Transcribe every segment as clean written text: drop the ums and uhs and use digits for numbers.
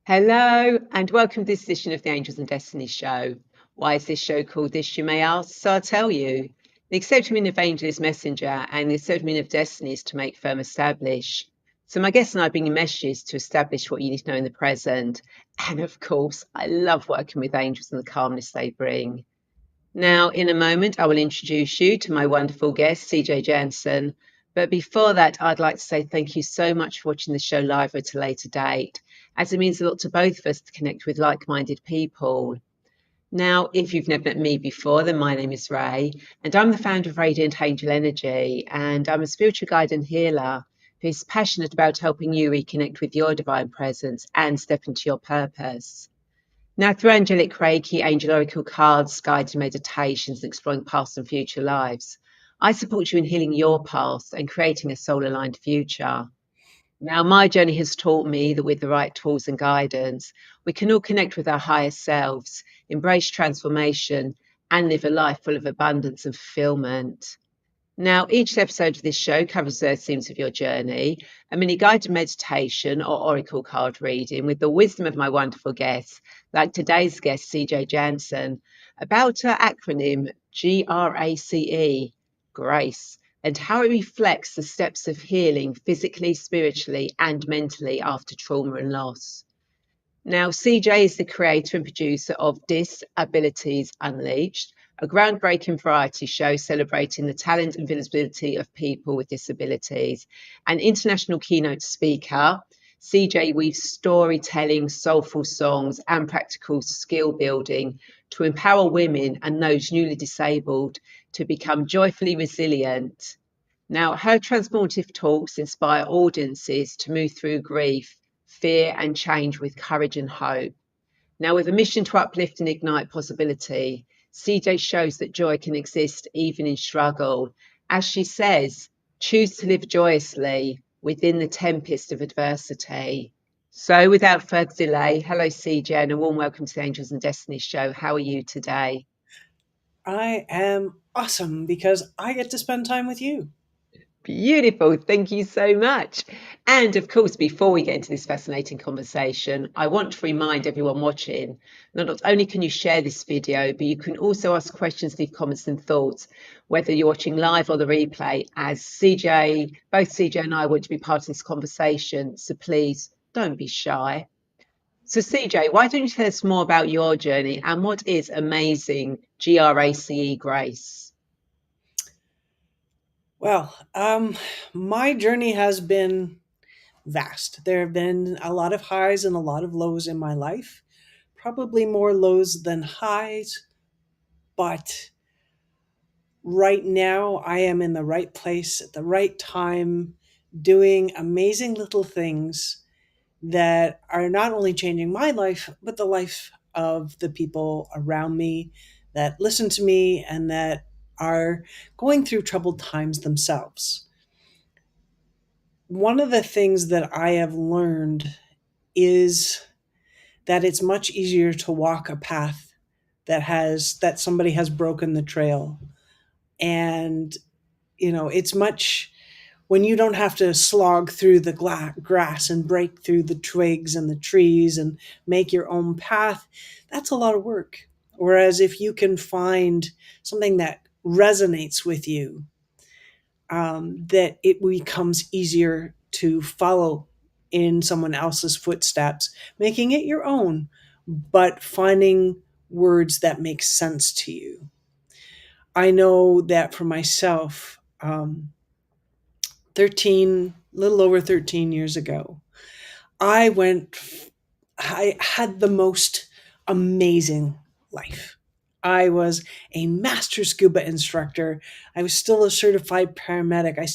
Hello, and welcome to this edition of the Angels and Destiny Show. Why is this show called this, you may ask? So I'll tell you. The accepted meaning of angel is messenger, and the accepted meaning of destiny is to make firm establish. So my guests and I bring you messages to establish what you need to know in the present. And of course, I love working with angels and the calmness they bring. Now, in a moment, I will introduce you to my wonderful guest, CJ Janzen. But before that, I'd like to say thank you so much for watching the show live at a later date, as it means a lot to both of us to connect with like-minded people. Now, if you've never met me before, then my name is Ray, and I'm the founder of Radiant Angel Energy, and I'm a spiritual guide and healer who's passionate about helping you reconnect with your divine presence and step into your purpose. Now, through angelic Reiki, angel oracle cards, guided meditations, and exploring past and future lives, I support you in healing your past and creating a soul-aligned future. Now, my journey has taught me that with the right tools and guidance, we can all connect with our higher selves, embrace transformation, and live a life full of abundance and fulfillment. Now, each episode of this show covers the themes of your journey, a mini guided meditation or oracle card reading with the wisdom of my wonderful guests, like today's guest, CJ Janzen, about her acronym G.R.A.C.E, GRACE, and how it reflects the steps of healing physically, spiritually, and mentally after trauma and loss. Now, CJ is the creator and producer of Disabilities Unleashed, a groundbreaking variety show celebrating the talent and visibility of people with disabilities. An international keynote speaker, CJ weaves storytelling, soulful songs, and practical skill building to empower women and those newly disabled to become joyfully resilient. Now, her transformative talks inspire audiences to move through grief, fear, and change with courage and hope. Now, with a mission to uplift and ignite possibility, CJ shows that joy can exist even in struggle. As she says, choose to live joyously within the tempest of adversity. So, without further delay, hello, CJ, and a warm welcome to the Angels and Destiny show. How are you today? I am awesome because I get to spend time with you. Beautiful. Thank you so much. And of course, before we get into this fascinating conversation, I want to remind everyone watching that not only can you share this video, but you can also ask questions, leave comments and thoughts, whether you're watching live or the replay, as both CJ and I want to be part of this conversation. So please don't be shy. So CJ, why don't you tell us more about your journey and what is amazing GRACE Grace? Well, my journey has been vast. There have been a lot of highs and a lot of lows in my life, probably more lows than highs, but right now I am in the right place at the right time, doing amazing little things that are not only changing my life, but the life of the people around me that listen to me and that are going through troubled times themselves. One of the things that I have learned is that it's much easier to walk a path that somebody has broken the trail. And it's much when you don't have to slog through the grass and break through the twigs and the trees and make your own path. That's a lot of work. Whereas if you can find something that resonates with you, that it becomes easier to follow in someone else's footsteps, making it your own, but finding words that make sense to you. I know that for myself, little over 13 years ago, I had the most amazing life. I was a master scuba instructor. I was still a certified paramedic. I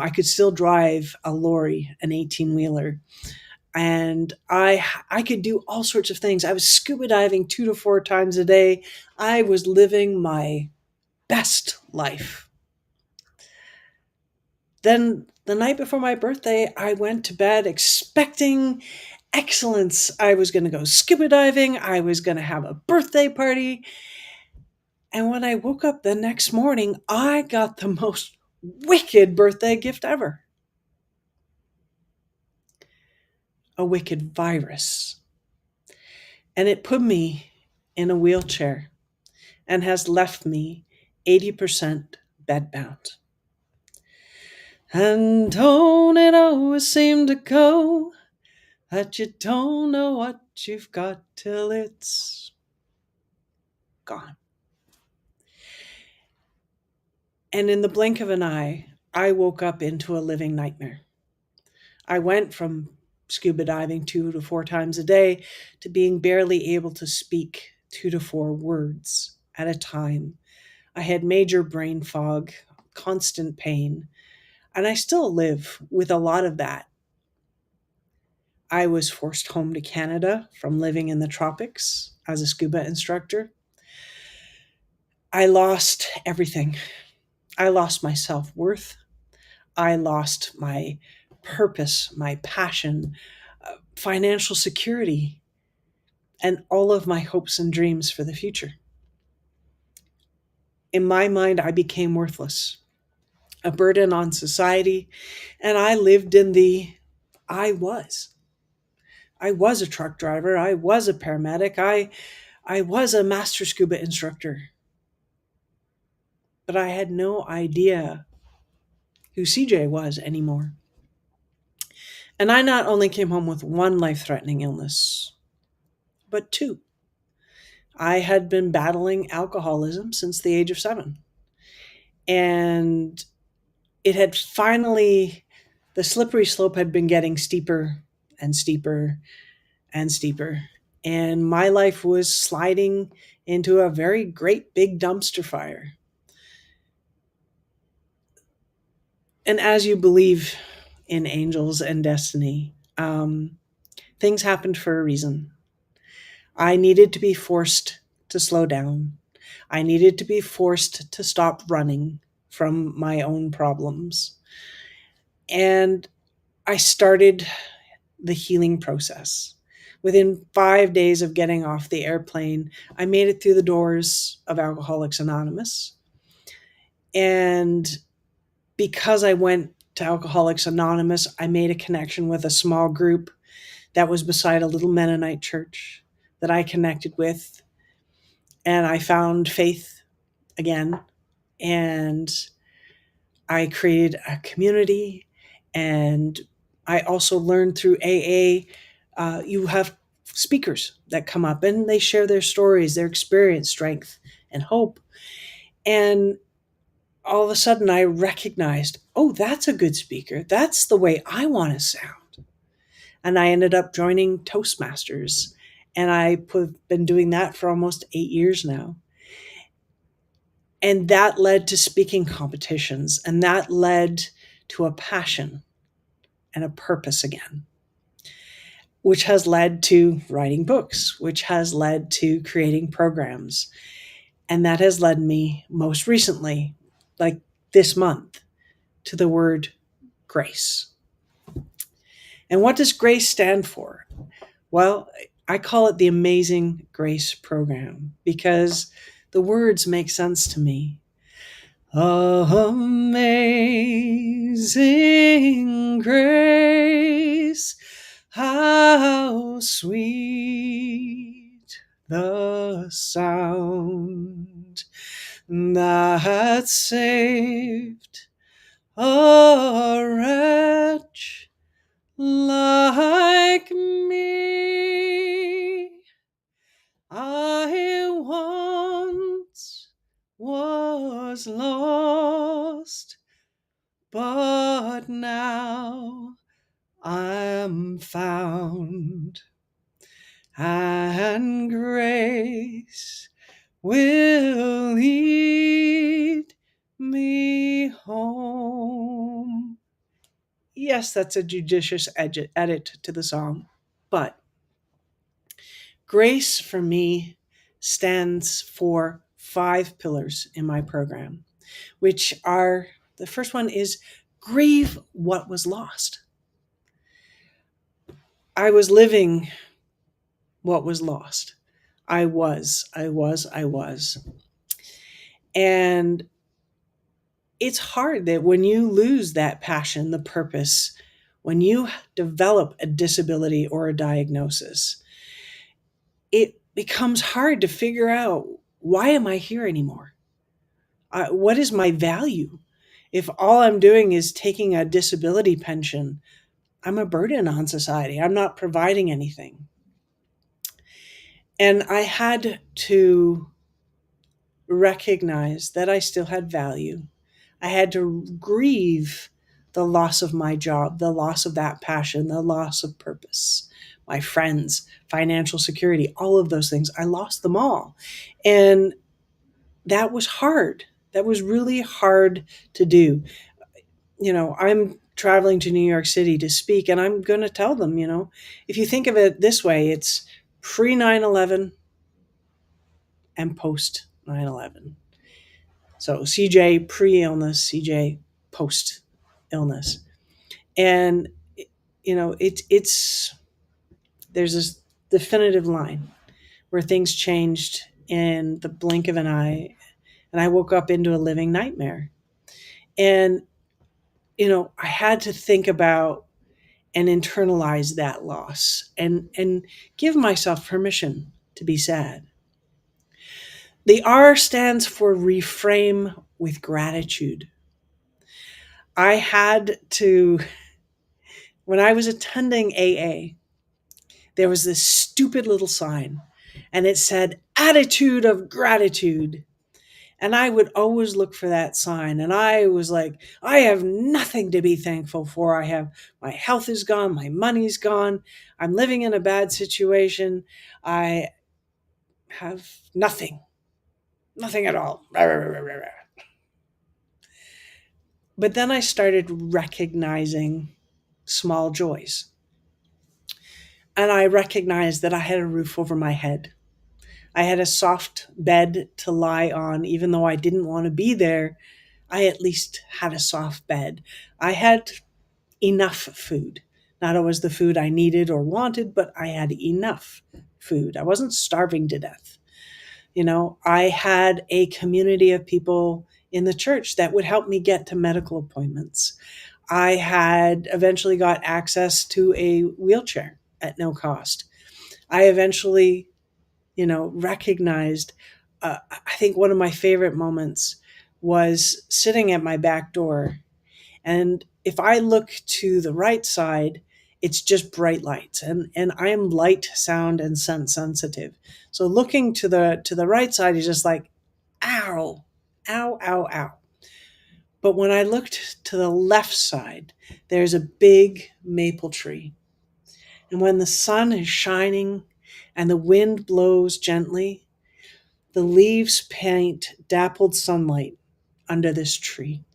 could still drive a lorry, an 18 wheeler. And I could do all sorts of things. I was scuba diving 2 to 4 times a day. I was living my best life. Then the night before my birthday, I went to bed expecting excellence. I was going to go scuba diving. I was going to have a birthday party. And when I woke up the next morning, I got the most wicked birthday gift ever. a wicked virus. And it put me in a wheelchair and has left me 80% bedbound. And don't it always seem to go that you don't know what you've got till it's gone. And in the blink of an eye, I woke up into a living nightmare. I went from scuba diving 2 to 4 times a day to being barely able to speak 2 to 4 words at a time. I had major brain fog, constant pain, and I still live with a lot of that. I was forced home to Canada from living in the tropics as a scuba instructor. I lost everything. I lost my self-worth. I lost my purpose, my passion, financial security, and all of my hopes and dreams for the future. In my mind, I became worthless, a burden on society, and I lived in the I was. I was a truck driver. I was a paramedic. I was a master scuba instructor. But I had no idea who CJ was anymore. And I not only came home with one life-threatening illness, but 2. I had been battling alcoholism since the age of 7. And it had finally, the slippery slope had been getting steeper and steeper and steeper. And my life was sliding into a very great big dumpster fire. And as you believe in angels and destiny, things happened for a reason. I needed to be forced to slow down. I needed to be forced to stop running from my own problems. And I started the healing process. Within 5 days of getting off the airplane, I made it through the doors of Alcoholics Anonymous. And because I went to Alcoholics Anonymous, I made a connection with a small group that was beside a little Mennonite church that I connected with. And I found faith again. And I created a community. And I also learned through AA, you have speakers that come up and they share their stories, their experience, strength, and hope. And all of a sudden I recognized, oh, that's a good speaker. That's the way I want to sound. And I ended up joining Toastmasters. And I've been doing that for almost 8 years now. And that led to speaking competitions. And that led to a passion and a purpose again, which has led to writing books, which has led to creating programs. And that has led me most recently, like this month, to the word grace. And what does GRACE stand for? Well, I call it the Amazing Grace Program because the words make sense to me. Amazing grace, how sweet the sound that saved a wretch like me. I once was lost, but now I'm found, and grace will lead me home. Yes, that's a judicious edit to the song, but grace for me stands for 5 pillars in my program, which are, the first one is grieve what was lost. I was living what was lost. I was. And it's hard that when you lose that passion, the purpose, When you develop a disability or a diagnosis, it becomes hard to figure out, why am I here anymore? What is my value? If all I'm doing is taking a disability pension, I'm a burden on society. I'm not providing anything. And I had to recognize that I still had value. I had to grieve the loss of my job, the loss of that passion, the loss of purpose, my friends, financial security, all of those things. I lost them all. And that was hard. That was really hard to do. I'm traveling to New York City to speak, and I'm going to tell them, if you think of it this way, it's pre 9/11 and post 9/11. So CJ pre illness, CJ post illness. And, it's there's this definitive line where things changed in the blink of an eye, and I woke up into a living nightmare. And, I had to think about and internalize that loss and give myself permission to be sad. The R stands for reframe with gratitude. I had to, when I was attending AA, there was this stupid little sign and it said attitude of gratitude. And I would always look for that sign. And I was like, I have nothing to be thankful for. My health is gone. My money's gone. I'm living in a bad situation. I have nothing at all. But then I started recognizing small joys. And I recognized that I had a roof over my head. I had a soft bed to lie on, even though I didn't want to be there. I at least had a soft bed. I had enough food. Not always the food I needed or wanted, but I had enough food. I wasn't starving to death. I had a community of people in the church that would help me get to medical appointments. I had eventually got access to a wheelchair at no cost. I eventually, recognized, I think one of my favorite moments was sitting at my back door. And if I look to the right side, it's just bright lights. And I am light, sound, and scent sensitive. So looking to the right side is just like, ow, ow, ow, ow. But when I looked to the left side, there's a big maple tree. And when the sun is shining and the wind blows gently, the leaves paint dappled sunlight under this tree.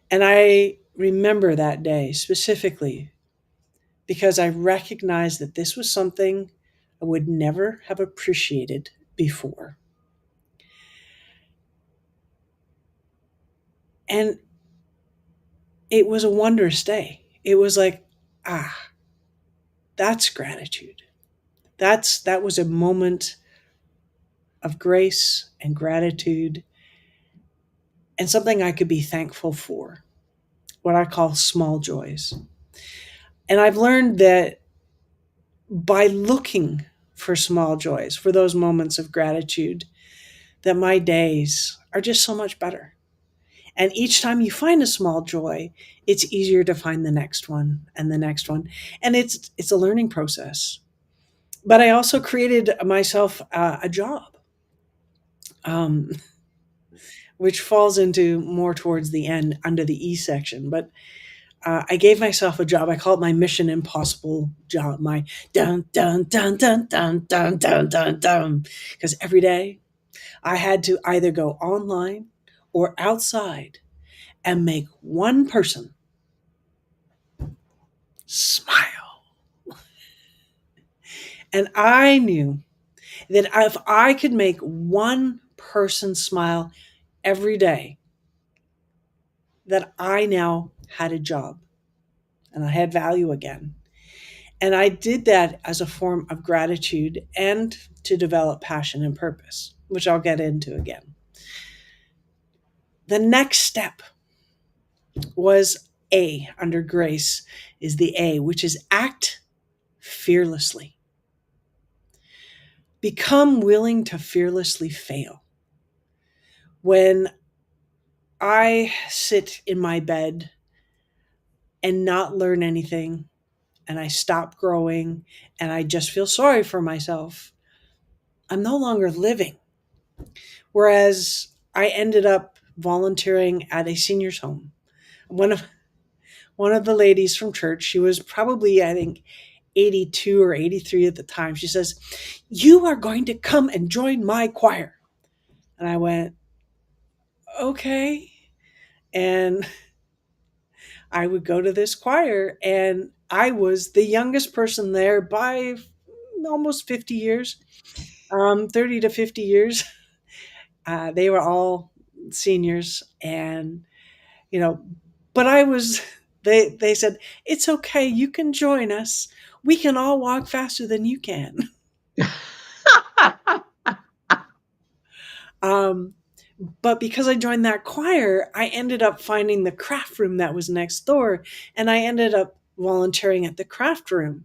And I remember that day specifically because I recognized that this was something I would never have appreciated before. And it was a wondrous day. It was like, that's gratitude. That was a moment of grace and gratitude and something I could be thankful for, what I call small joys. And I've learned that by looking for small joys, for those moments of gratitude, that my days are just so much better. And each time you find a small joy, it's easier to find the next one and the next one. And it's a learning process. But I also created myself a job, um, which falls into more towards the end under the E section. But I gave myself a job. I call it my Mission Impossible job, my dun, dun, dun, dun, dun, dun, dun, dun, dun. Because every day I had to either go online or outside and make one person smile. And I knew that if I could make one person smile every day, that I now had a job and I had value again. And I did that as a form of gratitude and to develop passion and purpose, which I'll get into again. The next step was A under grace is the A, which is act fearlessly. Become willing to fearlessly fail. When I sit in my bed and not learn anything, and I stop growing, and I just feel sorry for myself, I'm no longer living. Whereas I ended up volunteering at a senior's home. One of the ladies from church, she was probably, I think, 82 or 83 at the time. She says, "You are going to come and join my choir." And I went, "Okay." And I would go to this choir, and I was the youngest person there by almost 50 years, 30 to 50 years. They were all seniors, and you know, but I was. They said, "It's okay. You can join us. We can all walk faster than you can." Um, but because I joined that choir, I ended up finding the craft room that was next door, and I ended up volunteering at the craft room.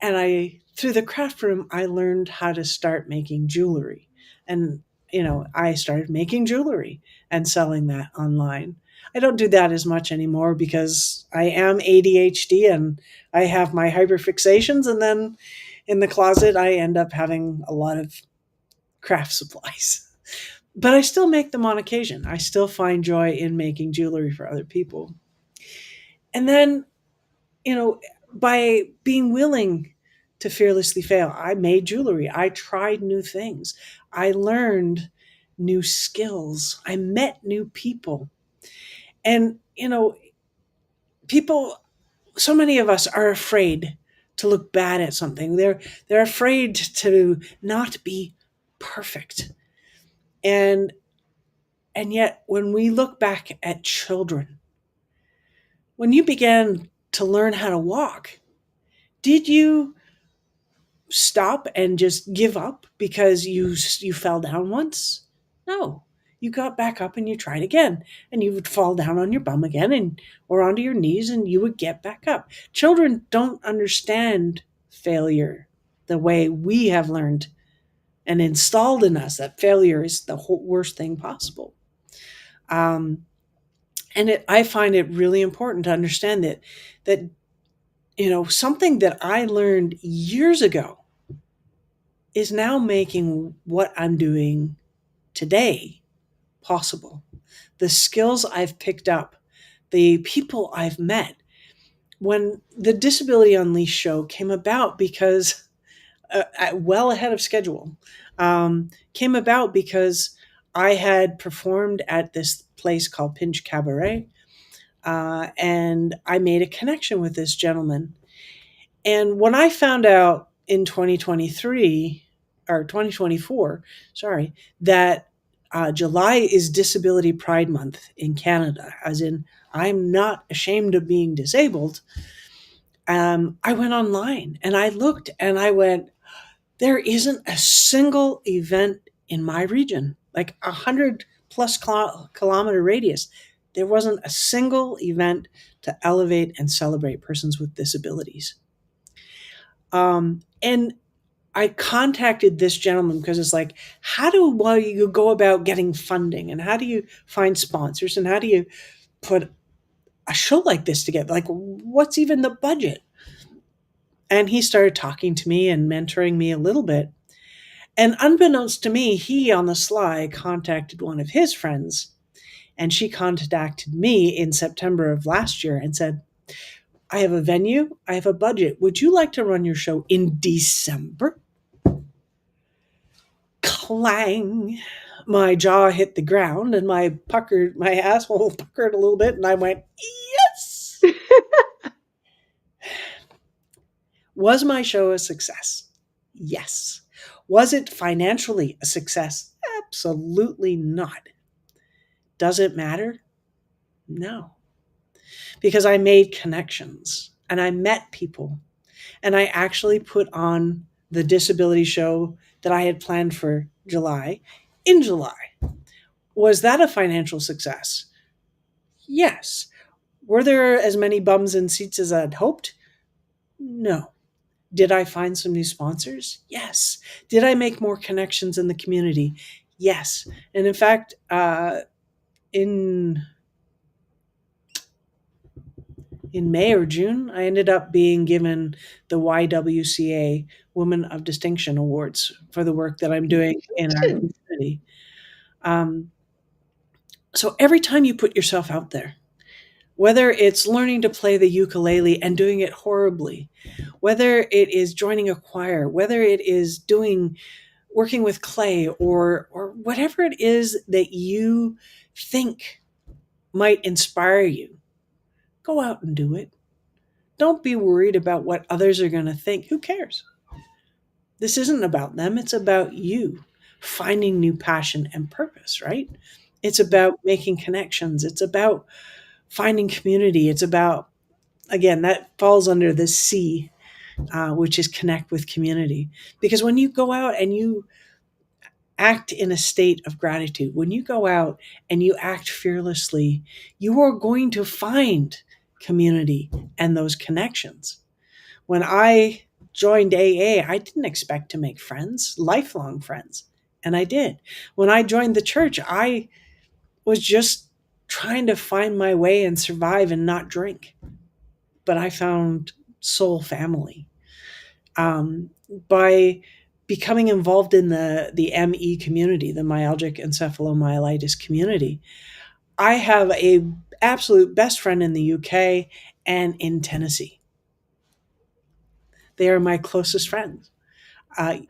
And through the craft room, I learned how to start making jewelry. And, I started making jewelry and selling that online. I don't do that as much anymore because I am ADHD and I have my hyperfixations. And then in the closet, I end up having a lot of craft supplies. But I still make them on occasion. I still find joy in making jewelry for other people. And then, by being willing to fearlessly fail, I made jewelry. I tried new things. I learned new skills. I met new people. And, people, so many of us are afraid to look bad at something. They're afraid to not be perfect. And yet, when we look back at children, when you began to learn how to walk, did you stop and just give up because you fell down once? No. You got back up and you tried again, and you would fall down on your bum again and or onto your knees, and you would get back up. Children don't understand failure the way we have learned and installed in us that failure is the worst thing possible. And I find it really important to understand that something that I learned years ago is now making what I'm doing today possible. The skills I've picked up, the people I've met. When the Disability Unleashed show came about, because well ahead of schedule, came about because I had performed at this place called Pinch Cabaret, and I made a connection with this gentleman. And when I found out in 2023 or 2024, sorry, that July is Disability Pride Month in Canada, as in I'm not ashamed of being disabled, I went online and I looked and I went, there isn't a single event in my region, like 100+ kilometer radius. There wasn't a single event to elevate and celebrate persons with disabilities. And I contacted this gentleman because it's like, how do you go about getting funding, and how do you find sponsors, and how do you put a show like this together? Like, what's even the budget? And he started talking to me and mentoring me a little bit. And unbeknownst to me, he on the sly contacted one of his friends, and she contacted me in September of last year and said, I have a venue, I have a budget. Would you like to run your show in December? Clang. My jaw hit the ground and my asshole puckered a little bit, and I went, yes. Was my show a success? Yes. Was it financially a success? Absolutely not. Does it matter? No. Because I made connections and I met people, and I actually put on the disability show that I had planned for July in July. Was that a financial success? Yes. Were there as many bums in seats as I'd hoped? No. Did I find some new sponsors? Yes. Did I make more connections in the community? Yes. And in fact, in May or June, I ended up being given the YWCA Women of Distinction Awards for the work that I'm doing in our community. So every time you put yourself out there, whether it's learning to play the ukulele and doing it horribly, whether it is joining a choir, whether it is working with clay, or whatever it is that you think might inspire you, go out and do it. Don't be worried about what others are going to think. Who cares? This isn't about them. It's about you finding new passion and purpose, right? It's about making connections. It's about finding community. It's about, again, that falls under the C, which is connect with community. Because when you go out and you act in a state of gratitude, when you go out and you act fearlessly, you are going to find community and those connections. When I joined AA, I didn't expect to make friends, lifelong friends, and I did. When I joined the church, I was just trying to find my way and survive and not drink. But I found soul family. By becoming involved in the ME community, the myalgic encephalomyelitis community, I have a absolute best friend in the UK and in Tennessee. They are my closest friends.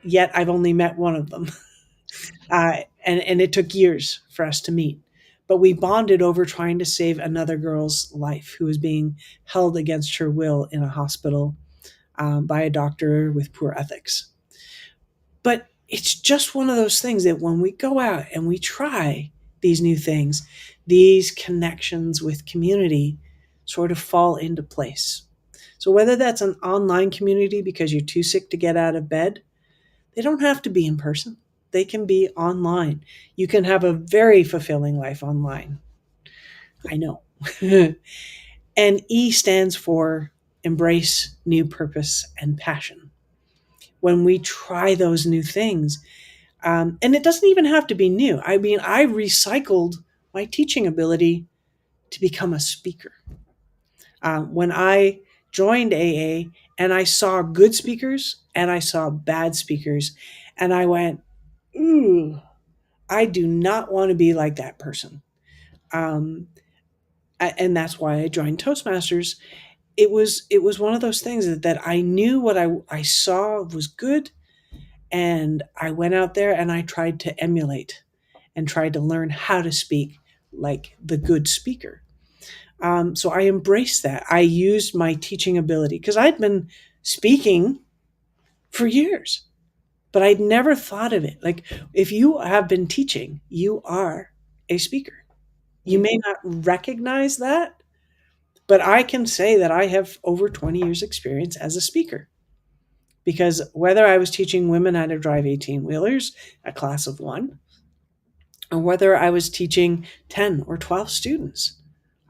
Yet I've only met one of them. And it took years for us to meet. But we bonded over trying to save another girl's life who was being held against her will in a hospital by a doctor with poor ethics. But it's just one of those things that when we go out and we try these new things, these connections with community sort of fall into place. So whether that's an online community because you're too sick to get out of bed, they don't have to be in person. They can be online. You can have a very fulfilling life online. I know. And E stands for embrace new purpose and passion. When we try those new things, and it doesn't even have to be new. I mean, I recycled my teaching ability to become a speaker. When I joined AA and I saw good speakers and I saw bad speakers, and I went, ooh, I do not want to be like that person. And that's why I joined Toastmasters. It was one of those things that I knew what I saw was good, and I went out there and I tried to emulate and tried to learn how to speak like the good speaker. So I embraced that. I used my teaching ability because I'd been speaking for years, but I'd never thought of it. Like, if you have been teaching, you are a speaker. You may not recognize that, but I can say that I have over 20 years experience as a speaker. Because whether I was teaching women how to drive 18-wheelers, a class of one, or whether I was teaching 10 or 12 students,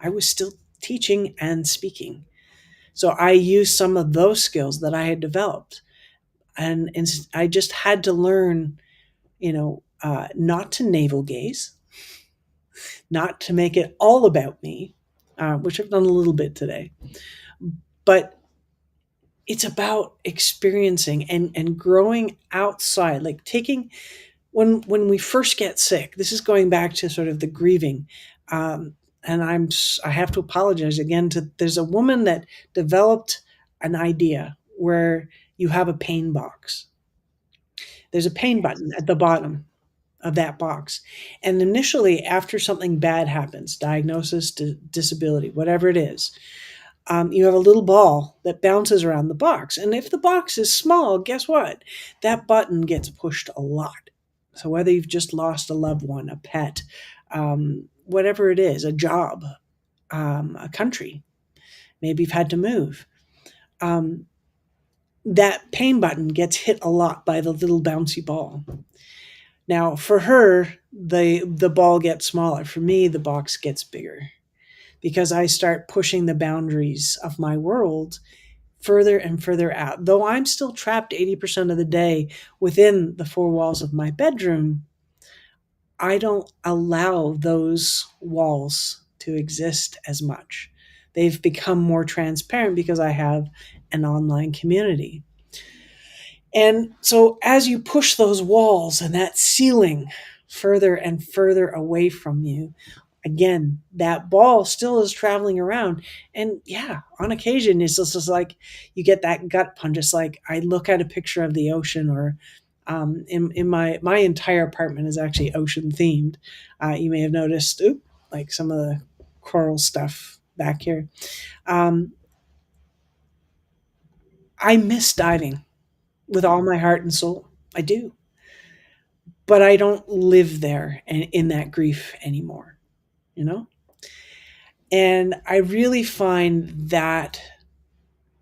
I was still teaching and speaking. So I used some of those skills that I had developed. And I just had to learn, not to navel gaze, not to make it all about me, which I've done a little bit today. But it's about experiencing and growing outside, like taking, when we first get sick, this is going back to sort of the grieving. And I have to apologize again there's a woman that developed an idea where you have a pain box. There's a pain button at the bottom of that box. And initially, after something bad happens, diagnosis, disability, whatever it is, you have a little ball that bounces around the box. And if the box is small, guess what? That button gets pushed a lot. So whether you've just lost a loved one, a pet, whatever it is, a job, a country, maybe you've had to move, that pain button gets hit a lot by the little bouncy ball. Now, for her, the ball gets smaller. For me, the box gets bigger. because I start pushing the boundaries of my world further and further out. Though I'm still trapped 80% of the day within the four walls of my bedroom, I don't allow those walls to exist as much. They've become more transparent because I have an online community. And so as you push those walls and that ceiling further and further away from you, again, that ball still is traveling around. And yeah, on occasion, it's just like you get that gut punch. It's like I look at a picture of the ocean, or in my entire apartment is actually ocean themed. You may have noticed, like some of the coral stuff back here. Um, I miss diving with all my heart and soul. I do. But I don't live there and in that grief anymore, you know? And I really find that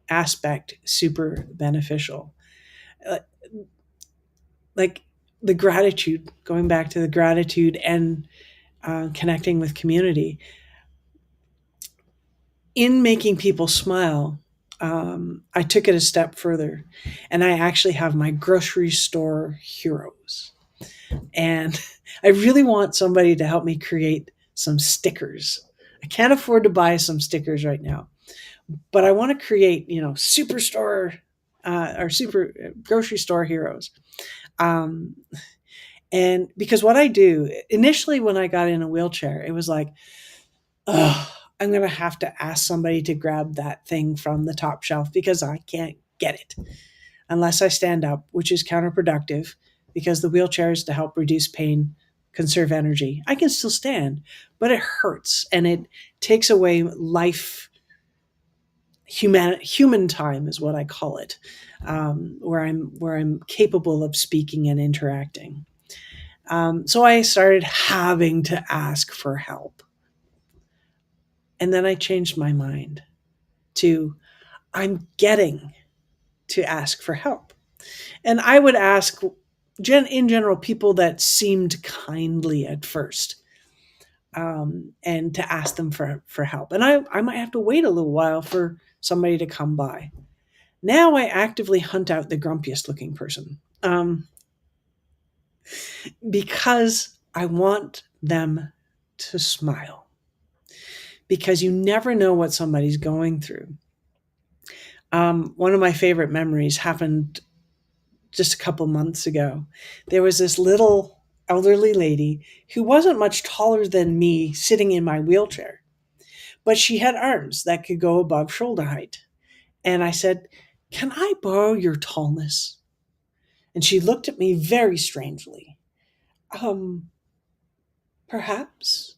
aspect super beneficial. Uh, Like the gratitude, going back to the gratitude and connecting with community, in making people smile. I took it a step further, and I actually have my grocery store heroes. And I really want somebody to help me create some stickers. I can't afford to buy some stickers right now, but I want to create, superstore or super grocery store heroes. Um, and because what I do initially when I got in a wheelchair, it was like, oh, I'm going to have to ask somebody to grab that thing from the top shelf because I can't get it unless I stand up, which is counterproductive because the wheelchair is to help reduce pain, conserve energy. I can still stand, but it hurts and it takes away life. Human time is what I call it, where I'm capable of speaking and interacting. So I started having to ask for help, and then I changed my mind to I'm getting to ask for help. And I would ask, in general, people that seemed kindly at first, and to ask them for help. And I might have to wait a little while for somebody to come by. Now I actively hunt out the grumpiest looking person, because I want them to smile, because you never know what somebody's going through. One of my favorite memories happened just a couple months ago. There was this little elderly lady who wasn't much taller than me sitting in my wheelchair, but she had arms that could go above shoulder height. And I said, "Can I borrow your tallness?" And she looked at me very strangely. Um, Perhaps.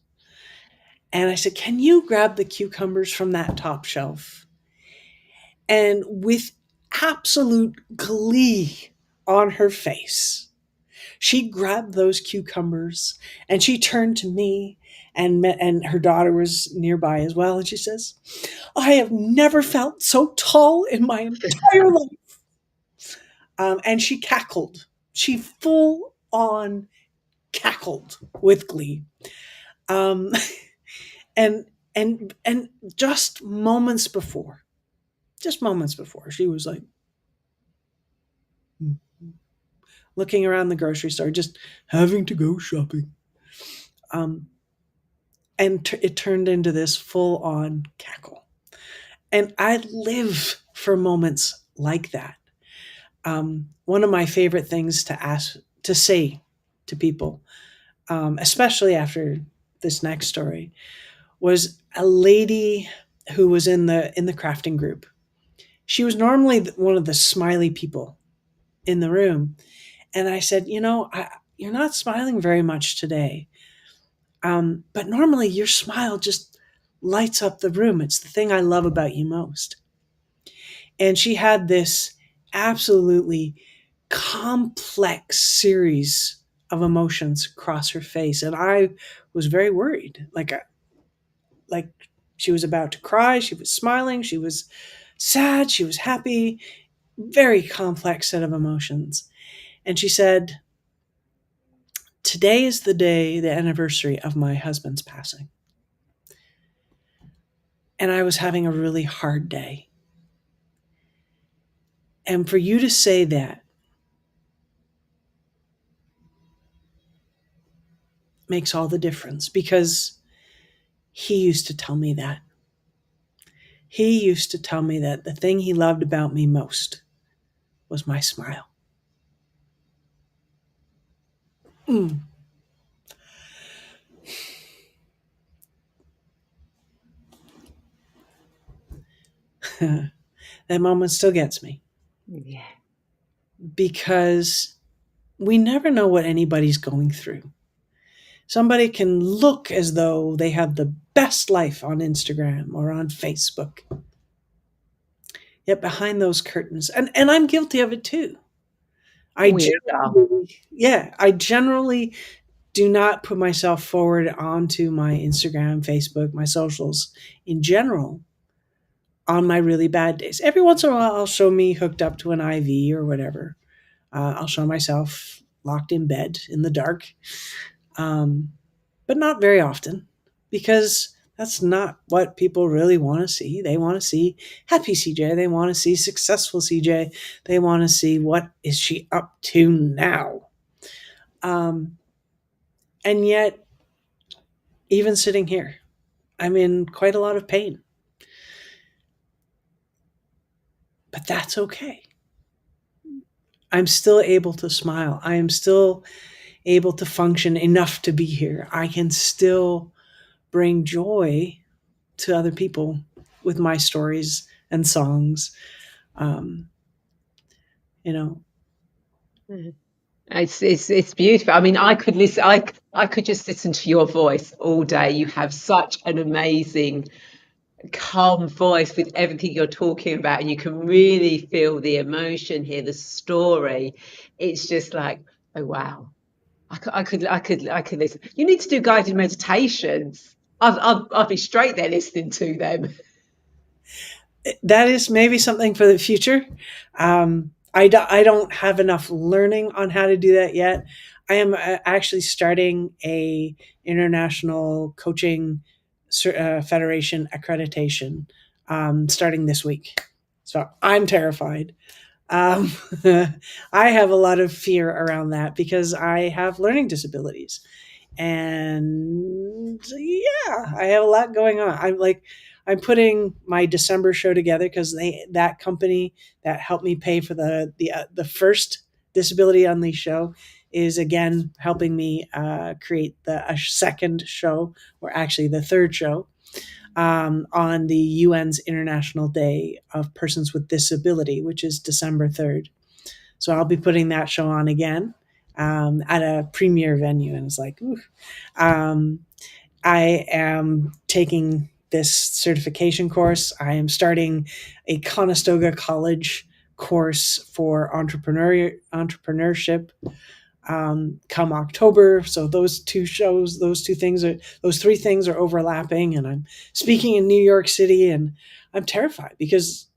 And I said, "Can you grab the cucumbers from that top shelf?" And with absolute glee on her face, she grabbed those cucumbers and she turned to me, and her daughter was nearby as well. And she says, "I have never felt so tall in my entire life." And she cackled. She full on cackled with glee. Um, and and just moments before, she was like looking around the grocery store, just having to go shopping. Um, and it turned into this full on cackle. And I live for moments like that. One of my favorite things to say to people, especially after this next story, was a lady who was in the crafting group. She was normally one of the smiley people in the room, and I said, "You're not smiling very much today, but normally your smile just lights up the room. It's the thing I love about you most." And she had this absolutely complex series of emotions across her face, and I was very worried. Like she was about to cry, she was smiling, she was sad, she was happy, very complex set of emotions. And she said, "Today is the anniversary of my husband's passing." and I was having a really hard day. And for you to say that makes all the difference, because he used to tell me that. He used to tell me that the thing he loved about me most was my smile. Mm. That moment still gets me, Yeah. because we never know what anybody's going through. Somebody can look as though they have the best life on Instagram or on Facebook. Yet behind those curtains, and I'm guilty of it too. I We are. generally, yeah, I generally do not put myself forward onto my Instagram, Facebook, my socials in general on my really bad days. Every once in a while, I'll show me hooked up to an IV or whatever. I'll show myself locked in bed in the dark, um, but not very often, because that's not what people really want to see. They want to see happy CJ. They want to see successful CJ. They want to see what is she up to now. Um, and yet, even sitting here, I'm in quite a lot of pain. But that's okay. I'm still able to smile. I am still able to function enough to be here. I can still bring joy to other people with my stories and songs. Um, you know, It's beautiful. I mean, I could listen. I could just listen to your voice all day. You have such an amazing, calm voice with everything you're talking about, and you can really feel the emotion here, the story. It's just like, oh wow. I could listen. You need to do guided meditations. I'll be straight there listening to them. that is maybe something for the future. I don't have enough learning on how to do that yet. I am actually starting a international coaching federation accreditation starting this week. So I'm terrified. Um, I have a lot of fear around that because I have learning disabilities, and yeah, I have a lot going on. I'm putting my December show together because that company that helped me pay for the first Disability Unleashed show is again helping me create a second show, or actually the third show, on the UN's International Day of Persons with Disability, which is December 3rd. So I'll be putting that show on again at a premier venue. And it's like, ooh. I am taking this certification course. I am starting a Conestoga College course for entrepreneurship come October. So those three things are overlapping. And I'm speaking in New York City, and I'm terrified because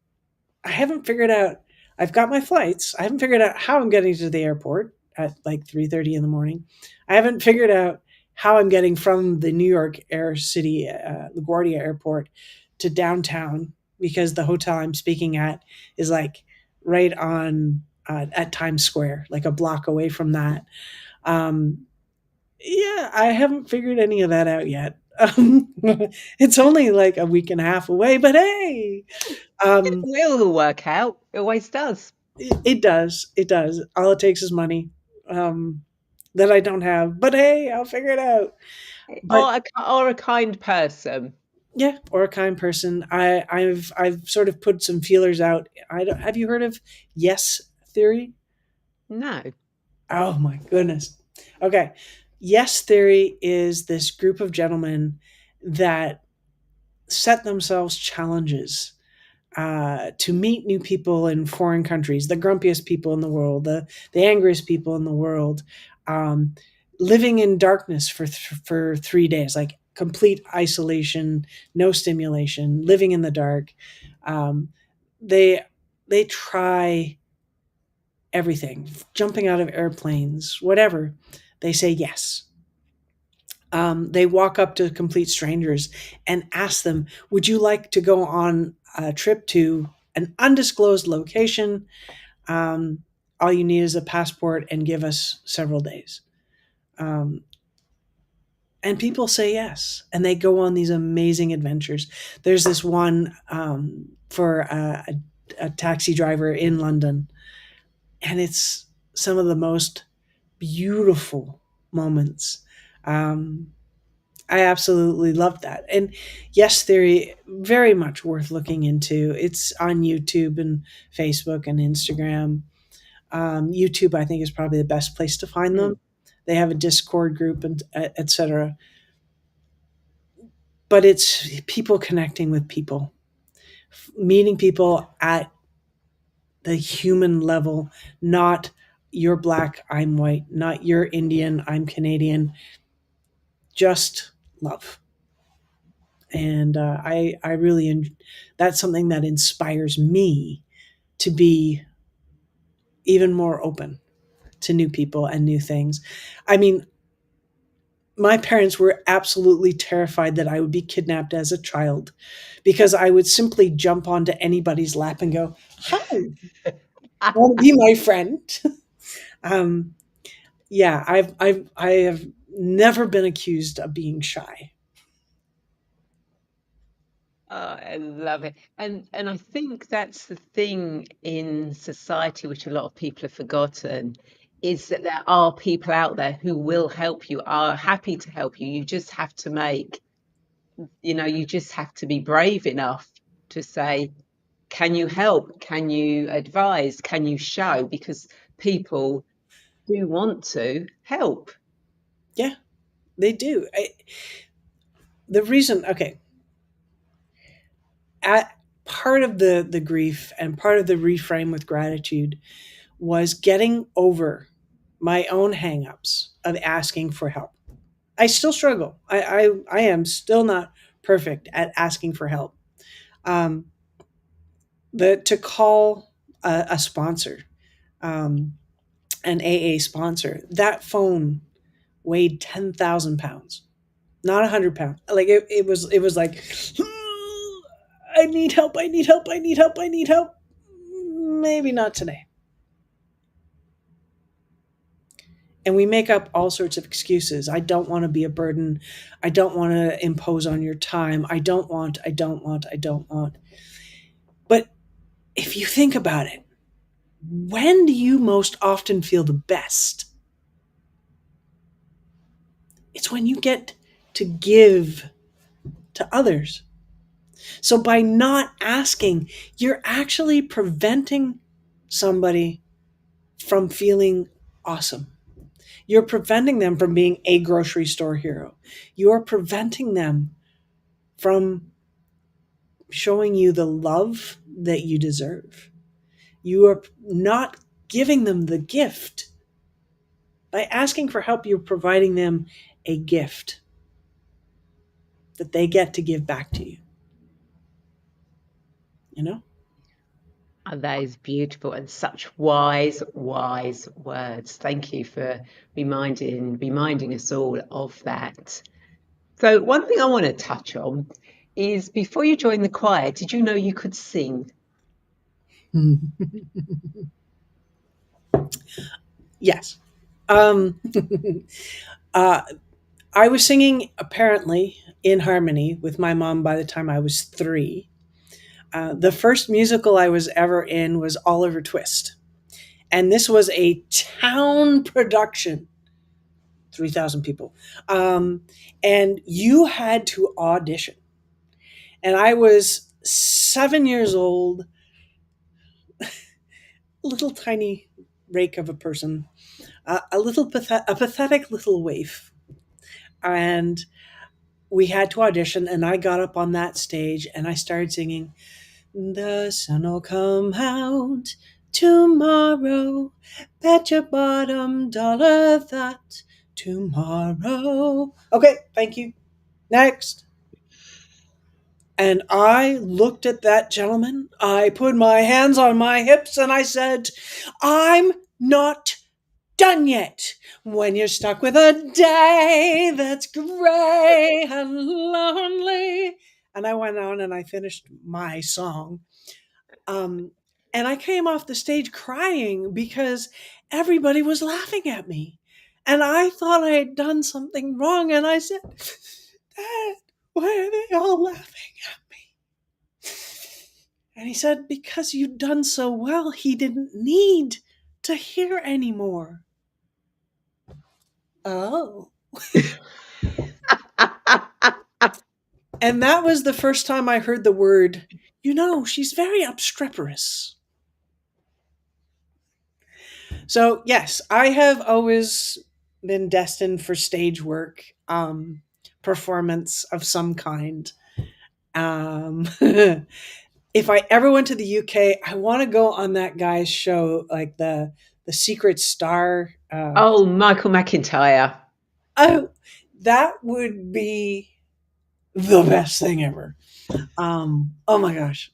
I haven't figured out. I've got my flights. I haven't figured out how I'm getting to the airport at like 3:30 in the morning. I haven't figured out how I'm getting from the New York Air City LaGuardia Airport to downtown, because the hotel I'm speaking at is like right on at Times Square, like a block away from that. Um, yeah, I haven't figured any of that out yet. It's only like a week and a half away, but hey, um, It'll work out. It always does. it does. It does. All it takes is money um, that I don't have. But hey, I'll figure it out. But Or a kind person. yeah, or a kind person. I've sort of put some feelers out. Have you heard of yes theory? No. Oh my goodness. Okay. Yes theory is this group of gentlemen that set themselves challenges to meet new people in foreign countries, the grumpiest people in the world, the angriest people in the world, um, living in darkness for 3 days, like complete isolation, no stimulation, living in the dark. Um, they they try everything, jumping out of airplanes, whatever. They say yes. They walk up to complete strangers and ask them, would you like to go on a trip to an undisclosed location? Um, all you need is a passport and give us several days. Um, and people say yes, and they go on these amazing adventures. There's this one for a taxi driver in London, and it's some of the most beautiful moments. Um, I absolutely love that. And yes, theory very much worth looking into. It's on YouTube and Facebook and Instagram. YouTube, I think, is probably the best place to find Mm. them. They have a Discord group and etc. But it's people connecting with people, meeting people at the human level, not you're black, I'm white, not you're Indian, I'm Canadian, just love. And I really, that's something that inspires me to be even more open to new people and new things. I mean, my parents were absolutely terrified that I would be kidnapped as a child because I would simply jump onto anybody's lap and go, "Hi, want to be my friend?" um, yeah, I have never been accused of being shy. Oh, I love it. And I think that's the thing in society which a lot of people have forgotten is that there are people out there who will help you, are happy to help you. You just have to make, you just have to be brave enough to say, can you help? Can you advise? Can you show? Because people do want to help. Yeah, they do. The reason, okay, at part of the grief and part of the reframe with gratitude was getting over my own hangups of asking for help. I still struggle. I am still not perfect at asking for help. Um, to call a sponsor, um, an AA sponsor, that phone weighed 10,000 pounds, not 100 pounds. Like it was like, I need help. I need help. I need help. I need help. Maybe not today. And we make up all sorts of excuses. I don't want to be a burden. I don't want to impose on your time. I don't want, I don't want, I don't want. But if you think about it, when do you most often feel the best? It's when you get to give to others. So by not asking, you're actually preventing somebody from feeling awesome. You're preventing them from being a grocery store hero. You're preventing them from showing you the love that you deserve. You are not giving them the gift. By asking for help, you're providing them a gift that they get to give back to you, you know? And that is beautiful and such wise, wise words. Thank you for reminding us all of that. So one thing I want to touch on is before you joined the choir, did you know you could sing? Yes. Um, uh, I was singing apparently in harmony with my mom by the time I was 3. The first musical I was ever in was Oliver Twist. And this was a town production, 3,000 people. And you had to audition. And I was 7 years old, little tiny rake of a person, a pathetic little waif. And we had to audition, and I got up on that stage and I started singing, "The sun will come out tomorrow. Bet your bottom dollar that tomorrow." Okay, thank you. Next. And I looked at that gentleman. I put my hands on my hips and I said, "I'm not done yet. When you're stuck with a day that's gray and lonely. And I went on and I finished my song. Um, and I came off the stage crying because everybody was laughing at me. And I thought I had done something wrong. And I said, Dad, why are they all laughing at me? And he said, because you'd done so well, he didn't need to hear anymore. Oh. And that was the first time I heard the word, she's very obstreperous. So, yes, I have always been destined for stage work, performance of some kind. If I ever went to the UK, I want to go on that guy's show, like the Secret Star. Oh, Michael McIntyre. Oh, that would be the best thing ever. Oh my gosh.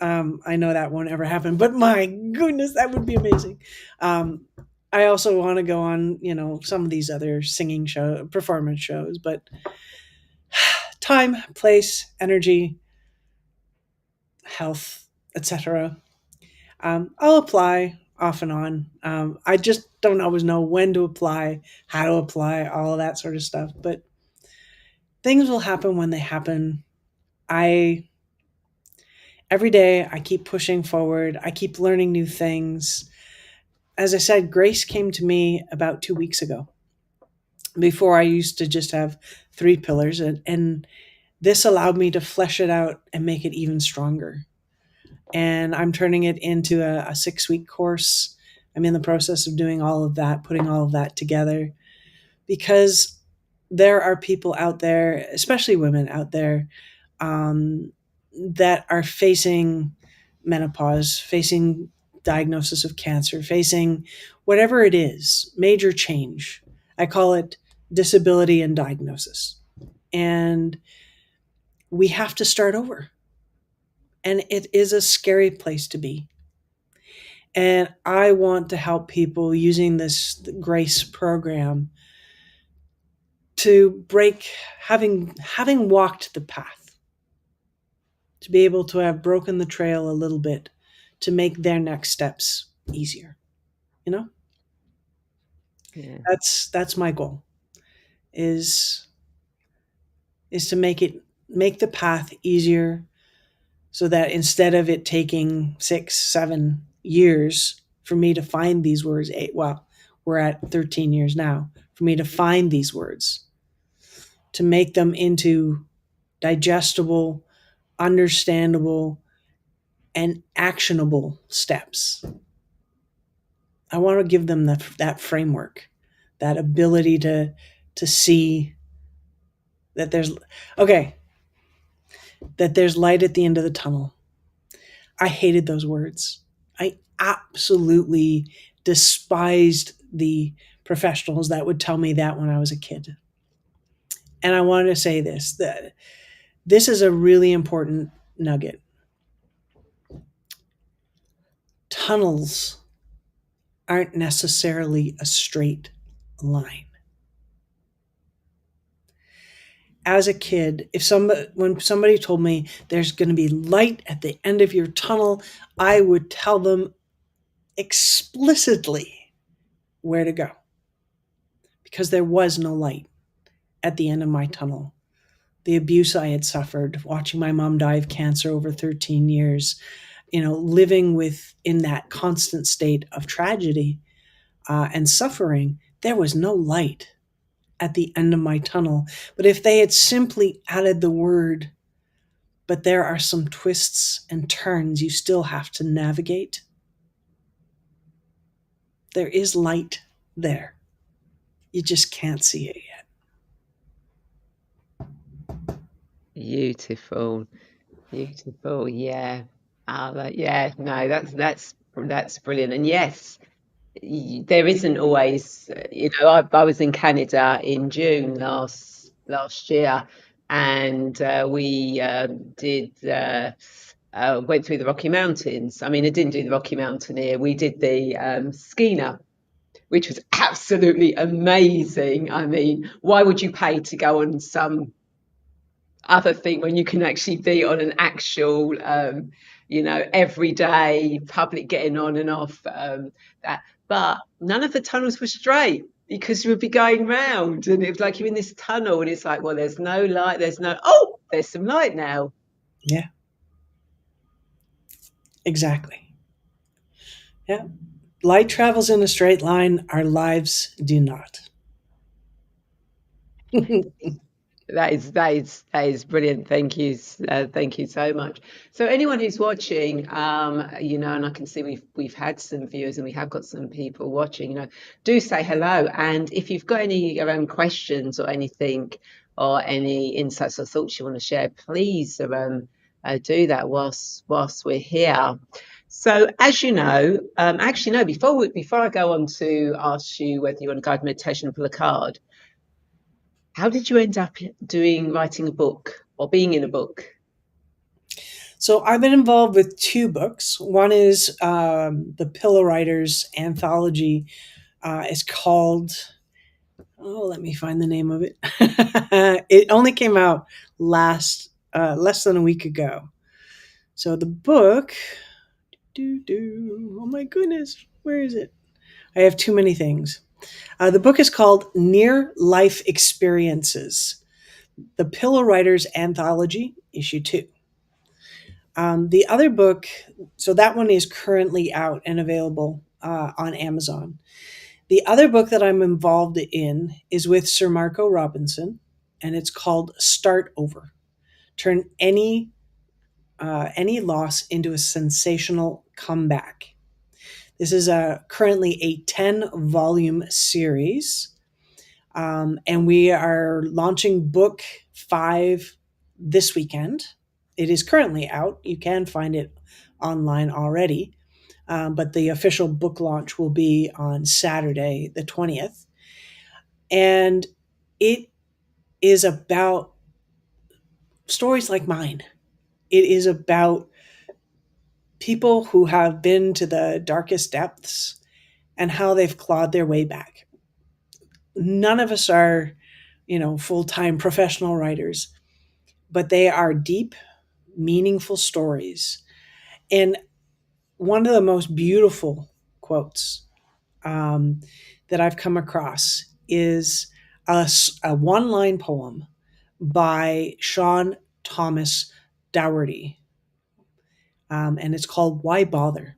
I know that won't ever happen, but my goodness, that would be amazing. Um, I also want to go on, some of these other singing performance shows, but time, place, energy, health, etc. I'll apply off and on. I just don't always know when to apply, how to apply, all of that sort of stuff. But things will happen when they happen. I Every day I keep pushing forward. I keep learning new things. As I said, grace came to me about 2 weeks ago. Before I used to just have 3 pillars, and this allowed me to flesh it out and make it even stronger. And I'm turning it into a 6-week course. I'm in the process of doing all of that, putting all of that together, because there are people out there, especially women out there, um, that are facing menopause, facing diagnosis of cancer, facing whatever it is, major change. I call it disability and diagnosis. And we have to start over. And it is a scary place to be. And I want to help people using this GRACE program to break, having walked the path, to be able to have broken the trail a little bit, to make their next steps easier. You know, Yeah. that's my goal, is to make the path easier, so that instead of it taking 6-7 years for me to find these words, we're at 13 years now, for me to find these words, to make them into digestible, understandable, and actionable steps. I want to give them that framework, that ability to see that there's light at the end of the tunnel. I hated those words. I absolutely despised the professionals that would tell me that when I was a kid. And I wanted to say this, that this is a really important nugget. Tunnels aren't necessarily a straight line. As a kid, when somebody told me there's going to be light at the end of your tunnel, I would tell them explicitly where to go, because there was no light at the end of my tunnel. The abuse I had suffered, watching my mom die of cancer over 13 years, living in that constant state of tragedy and suffering, there was no light at the end of my tunnel. But if they had simply added the word, but there are some twists and turns you still have to navigate, there is light there. You just can't see it yet. Beautiful. Beautiful. Yeah. Yeah. No, that's brilliant. And yes, there isn't always. I was in Canada in June last year, and we did went through the Rocky Mountains. I mean, I didn't do the Rocky Mountaineer. We did the Skeena, which was absolutely amazing. I mean, why would you pay to go on some other thing when you can actually be on an actual, everyday public getting on and off that? But none of the tunnels were straight because you would be going round, and it was like you're in this tunnel, and it's like, well, there's no light, there's some light now. Yeah, exactly. Yeah. Light travels in a straight line, our lives do not. That is brilliant. Thank you so much. So anyone who's watching, and I can see we've had some viewers and we have got some people watching. Do say hello, and if you've got any questions or anything, or any insights or thoughts you want to share, please do that whilst we're here. So, as you know, actually, no. Before I go on to ask you whether you want to guide meditation or pull a card, how did you end up writing a book or being in a book? So I've been involved with two books. One is the Pillow Writers anthology. It's called, let me find the name of it. It only came out less than a week ago. So the book, oh my goodness, where is it? I have too many things. The book is called Near Life Experiences, the Pillow Writers Anthology, Issue 2. The other book, so that one is currently out and available on Amazon. The other book that I'm involved in is with Sir Marco Robinson, and it's called Start Over. Turn any loss into a sensational comeback. This is currently a 10-volume series, and we are launching book 5 this weekend. It is currently out. You can find it online already, but the official book launch will be on Saturday, the 20th. And it is about stories like mine. It is about people who have been to the darkest depths and how they've clawed their way back. None of us are, full-time professional writers, but they are deep, meaningful stories. And one of the most beautiful quotes that I've come across is a one-line poem by Sean Thomas Dougherty, and it's called Why Bother?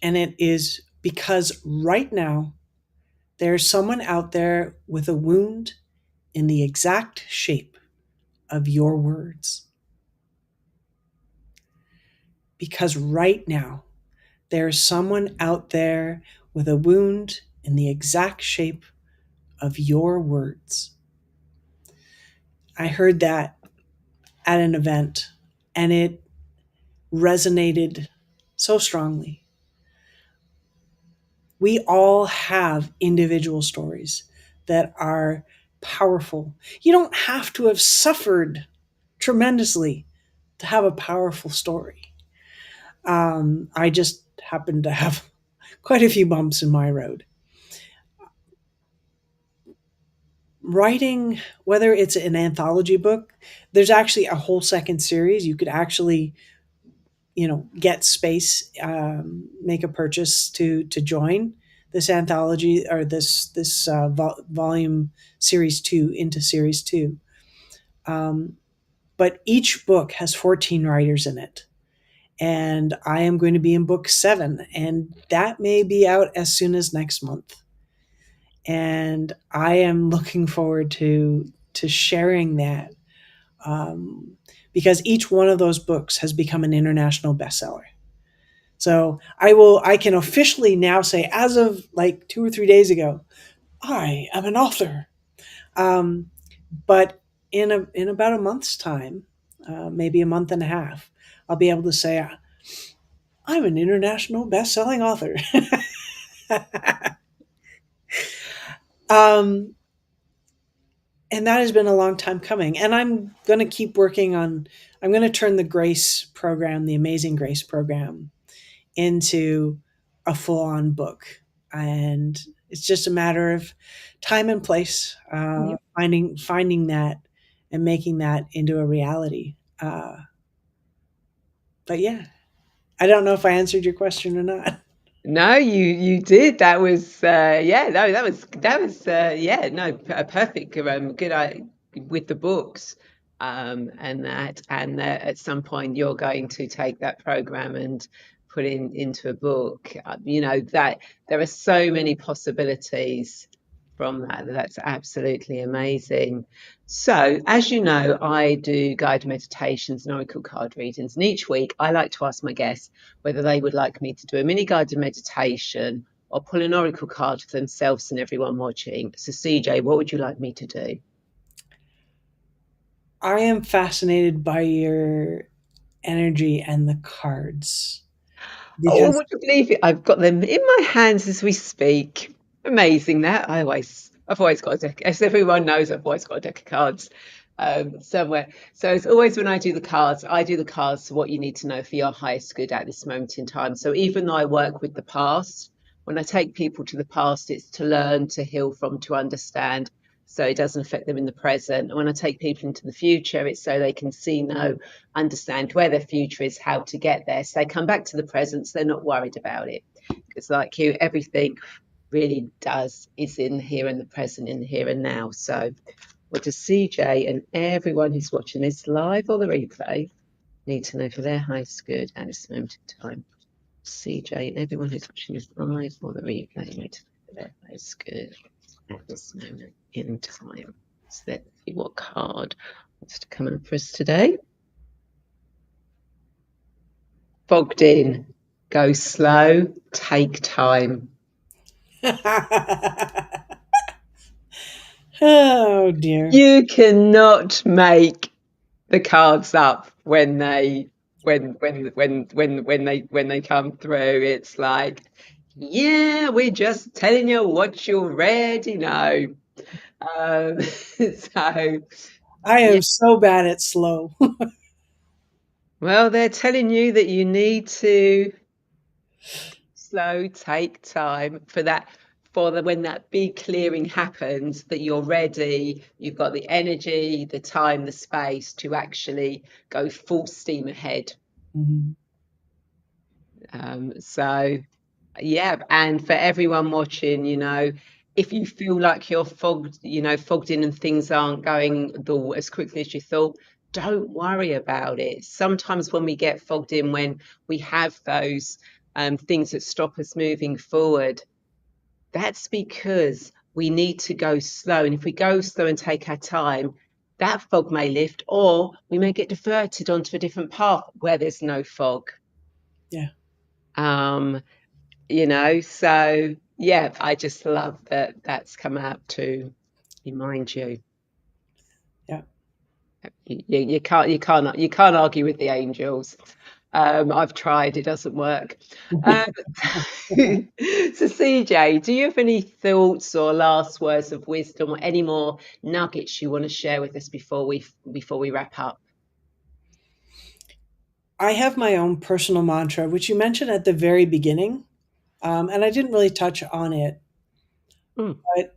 And it is because right now there's someone out there with a wound in the exact shape of your words. Because right now there's someone out there with a wound in the exact shape of your words. I heard that at an event, and it resonated so strongly. We all have individual stories that are powerful. You don't have to have suffered tremendously to have a powerful story. I just happen to have quite a few bumps in my road. Writing, whether it's an anthology book, there's actually a whole second series. You could actually, get space, make a purchase to join this anthology, or this volume series 2 into series 2. But each book has 14 writers in it. And I am going to be in book 7, and that may be out as soon as next month. And I am looking forward to sharing that, because each one of those books has become an international bestseller. So I can officially now say, as of like 2 or 3 days ago, I am an author. But in about a month's time, maybe a month and a half, I'll be able to say I'm an international best-selling author. um, and that has been a long time coming. And I'm going to keep working on. I'm going to turn the Grace program, the Amazing Grace program, into a full-on book. and it's just a matter of time and place, finding that and making that into a reality. But yeah, I don't know if I answered your question or not. No, you did. That was yeah, no, that was yeah, no, a perfect good with the books, and at some point you're going to take that program and put into a book. You know that there are so many possibilities from that. That's absolutely amazing. So, as you know, I do guided meditations and oracle card readings, and each week I like to ask my guests whether they would like me to do a mini guided meditation or pull an oracle card for themselves and everyone watching. So, CJ, what would you like me to do? I am fascinated by your energy and the cards Oh, because would you believe it? I've got them in my hands as we speak. Amazing that. I've always got a deck. As everyone knows, I've always got a deck of cards somewhere. So it's always when I do the cards for what you need to know for your highest good at this moment in time. So even though I work with the past, when I take people to the past, it's to learn, to heal from, to understand. So it doesn't affect them in the present. And when I take people into the future, it's so they can see, know, understand where their future is, how to get there. So they come back to the present, so they're not worried about it. Because, like you, everything really does is in here and the present, in here and now. So, what does CJ and everyone who's watching this live or the replay need to know for their highest good at this moment in time? CJ and everyone who's watching this live or the replay need to know for their highest good at this moment in time. So let's see what card wants to come up for us today. Bogged in, go slow, take time. oh dear. You cannot make the cards up when they come through. It's like, yeah, we're just telling you what you already know. So I yeah, am so bad at slow. well, they're telling you that you need to slow, take time for that, for the when that big clearing happens, that you're ready, you've got the energy, the time, the space to actually go full steam ahead. Mhm. So yeah, and for everyone watching, if you feel like you're fogged in and things aren't going as quickly as you thought, don't worry about it. Sometimes when we get fogged in, when we have those things that stop us moving forward, that's because we need to go slow. And if we go slow and take our time, that fog may lift, or we may get diverted onto a different path where there's no fog. Yeah. Um, so yeah, I just love that that's come out to remind you. Yeah. You can't argue with the angels. I've tried, it doesn't work. Um, so CJ, do you have any thoughts or last words of wisdom or any more nuggets you want to share with us before we wrap up? I have my own personal mantra, which you mentioned at the very beginning, and I didn't really touch on it. Mm. But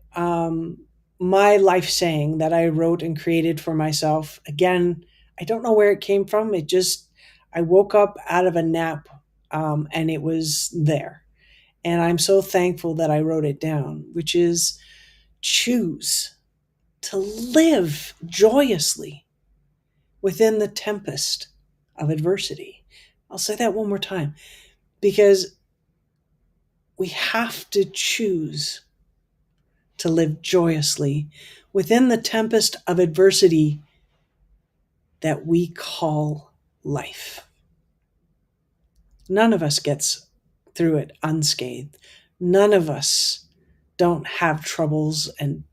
my life saying that I wrote and created for myself, again, I don't know where it came from. I woke up out of a nap, and it was there. And I'm so thankful that I wrote it down, which is choose to live joyously within the tempest of adversity. I'll say that one more time because we have to choose to live joyously within the tempest of adversity that we call life. None of us gets through it unscathed. None of us don't have troubles and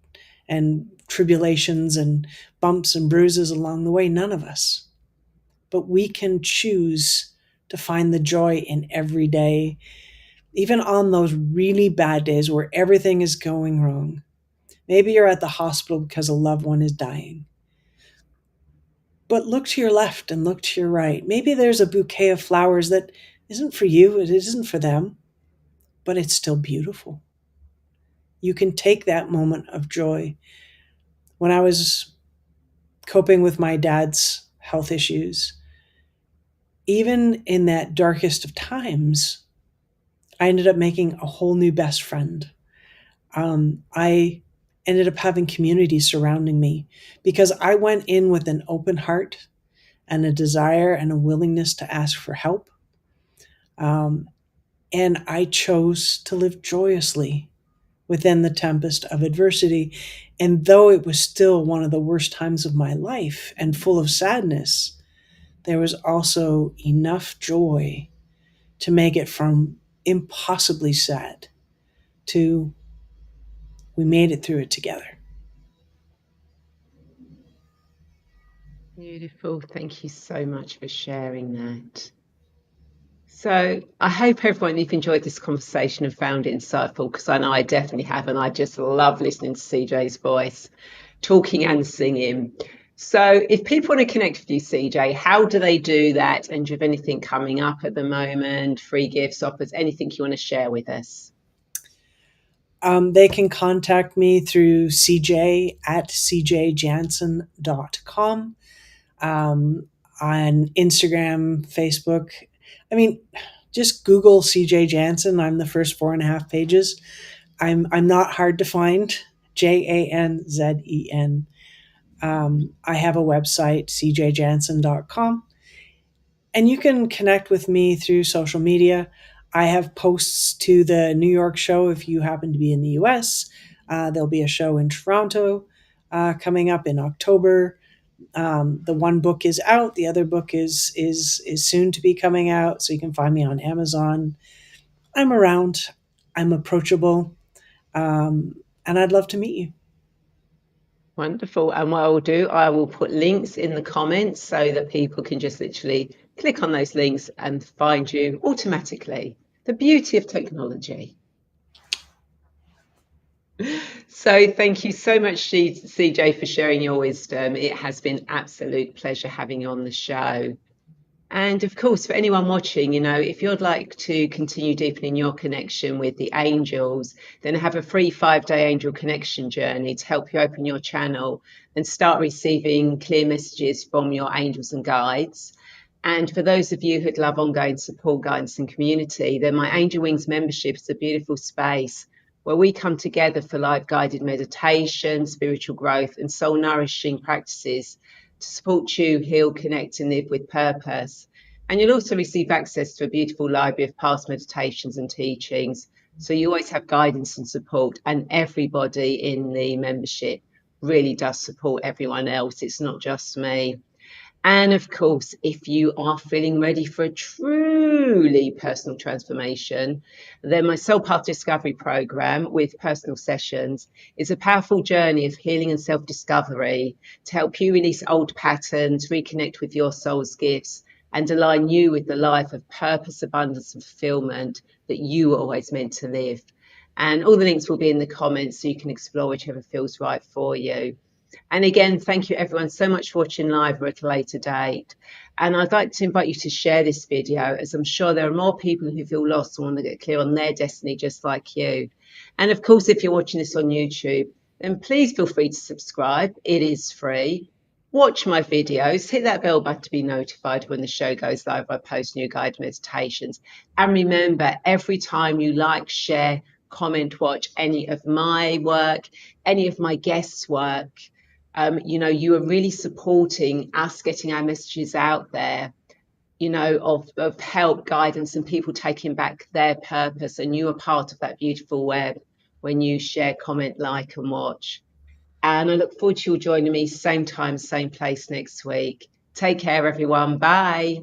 tribulations and bumps and bruises along the way. None of us. But we can choose to find the joy in every day, even on those really bad days where everything is going wrong. Maybe you're at the hospital because a loved one is dying. But look to your left and look to your right. Maybe there's a bouquet of flowers that isn't for you, it isn't for them, but it's still beautiful. You can take that moment of joy. When I was coping with my dad's health issues, even in that darkest of times, I ended up making a whole new best friend. I ended up having community surrounding me because I went in with an open heart and a desire and a willingness to ask for help. Um, and I chose to live joyously within the tempest of adversity. And though it was still one of the worst times of my life and full of sadness, there was also enough joy to make it from impossibly sad to we made it through it together. Beautiful. Thank you so much for sharing that. So I hope everyone you've enjoyed this conversation and found it insightful, because I know I definitely have, and I just love listening to CJ's voice, talking and singing. So if people want to connect with you, CJ, how do they do that? And do you have anything coming up at the moment? Free gifts, offers, anything you want to share with us? They can contact me through CJ at cjjanzen.com, on Instagram, Facebook. I mean, just Google CJ Janzen. I'm the first 4.5 pages. I'm not hard to find. Janzen. I have a website, cjjanzen.com, and you can connect with me through social media. I have posts to the New York show if you happen to be in the US. There'll be a show in Toronto coming up in October. The one book is out. The other book is soon to be coming out. So you can find me on Amazon. I'm around. I'm approachable, and I'd love to meet you. Wonderful. And what I will do, I will put links in the comments so that people can just literally click on those links and find you automatically. The beauty of technology. So thank you so much, CJ, for sharing your wisdom. It has been absolute pleasure having you on the show. And of course, for anyone watching, if you'd like to continue deepening your connection with the angels, then have a free 5-day angel connection journey to help you open your channel and start receiving clear messages from your angels and guides. And for those of you who'd love ongoing support, guidance, and community, then my Angel Wings membership is a beautiful space where we come together for live guided meditation, spiritual growth, and soul nourishing practices to support you heal, connect, and live with purpose. And you'll also receive access to a beautiful library of past meditations and teachings. So you always have guidance and support, and everybody in the membership really does support everyone else. It's not just me. And of course, if you are feeling ready for a truly personal transformation, then my Soul Path Discovery program with personal sessions is a powerful journey of healing and self-discovery to help you release old patterns, reconnect with your soul's gifts, and align you with the life of purpose, abundance, and fulfillment that you were always meant to live. And all the links will be in the comments so you can explore whichever feels right for you. And again, thank you everyone so much for watching live or at a later date. And I'd like to invite you to share this video, as I'm sure there are more people who feel lost and want to get clear on their destiny just like you. And of course, if you're watching this on YouTube, then please feel free to subscribe. It is free. Watch my videos, hit that bell button to be notified when the show goes live. I post new guided meditations. And remember, every time you like, share, comment, watch any of my work, any of my guests' work, you are really supporting us getting our messages out there, of help, guidance, and people taking back their purpose. And you are part of that beautiful web when you share, comment, like, and watch. And I look forward to you joining me same time, same place next week. Take care, everyone. Bye.